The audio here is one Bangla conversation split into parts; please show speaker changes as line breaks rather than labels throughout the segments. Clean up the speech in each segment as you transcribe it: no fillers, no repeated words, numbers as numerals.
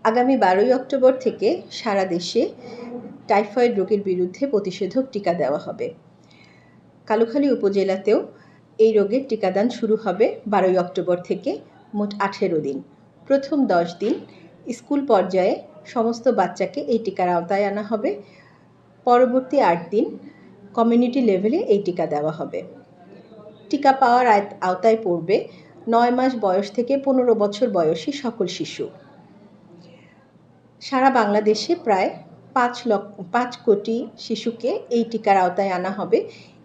আগামী 12ই অক্টোবর থেকে সারা দেশে টাইফয়েড রোগের বিরুদ্ধে প্রতিষেধক টিকা দেওয়া হবে। কালুখালী উপজেলাতেও এই রোগের টিকাদান শুরু হবে 12ই অক্টোবর থেকে, মোট 18 দিন। প্রথম 10 দিন স্কুল পর্যায়ে সমস্ত বাচ্চাকে এই টিকার আওতায় আনা হবে। পরবর্তী 8 দিন কমিউনিটি লেভেলে এই টিকা দেওয়া হবে। টিকা পাওয়ার আওতায় পড়বে 9 মাস বয়স থেকে 15 বছর বয়সী সকল শিশু। সারা বাংলাদেশে প্রায় 5 কোটি শিশুকে এই টিকার আওতায় আনা হবে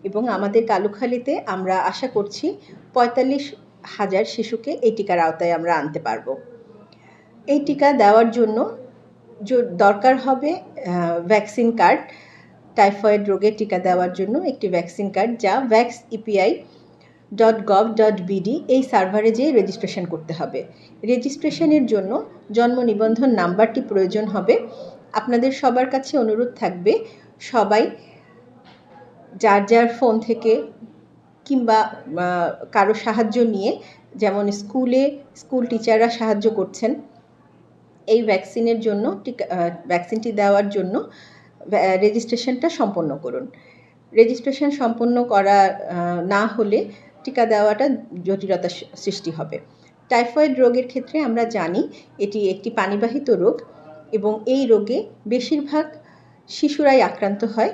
এবং আমাদের কালুখালীতে আমরা আশা করছি 45,000 শিশুকে এই টিকার আওতায় আমরা আনতে পারব। এই টিকা দেওয়ার জন্য দরকার হবে ভ্যাকসিন কার্ড। টাইফয়েড রোগের টিকা দেওয়ার জন্য একটি ভ্যাকসিন কার্ড, যা vaxepi.gov.bd এই সার্ভারে যেয়ে রেজিস্ট্রেশন করতে হবে। রেজিস্ট্রেশনের জন্য জন্ম নিবন্ধন নাম্বারটি প্রয়োজন হবে। আপনাদের সবার কাছে অনুরোধ থাকবে, সবাই যার যার ফোন থেকে কিংবা কারো সাহায্য নিয়ে, যেমন স্কুল টিচাররা সাহায্য করছেন এই ভ্যাকসিনটি দেওয়ার জন্য, রেজিস্ট্রেশনটা সম্পন্ন করুন। রেজিস্ট্রেশন সম্পন্ন করা না হলে টিকা দেওয়াটা জটিলতা সৃষ্টি হবে। টাইফয়েড রোগের ক্ষেত্রে আমরা জানি এটি একটি পানিবাহিত রোগ এবং এই রোগে বেশিরভাগ শিশুরাই আক্রান্ত হয়।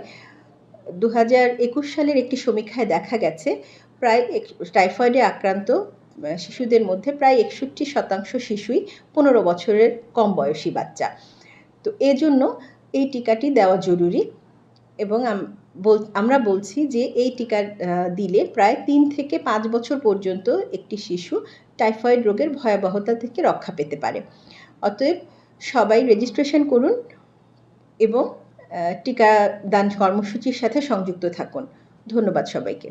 2021 সালের একটি সমীক্ষায় দেখা গেছে প্রায় টাইফয়েডে আক্রান্ত শিশুদের মধ্যে প্রায় 61% শিশুই 15 বছরের কম বয়সী বাচ্চা। তো এজন্য এই টিকাটি দেওয়া জরুরি এবং আমরা বলছি যে এই টিকা দিলে প্রায় 3 থেকে 5 বছর পর্যন্ত একটি শিশু টাইফয়েড রোগের ভয়াবহতা থেকে রক্ষা পেতে পারে। অতএব সবাই রেজিস্ট্রেশন করুন এবং টিকাদান কর্মসূচির সাথে সংযুক্ত থাকুন। ধন্যবাদ সবাইকে।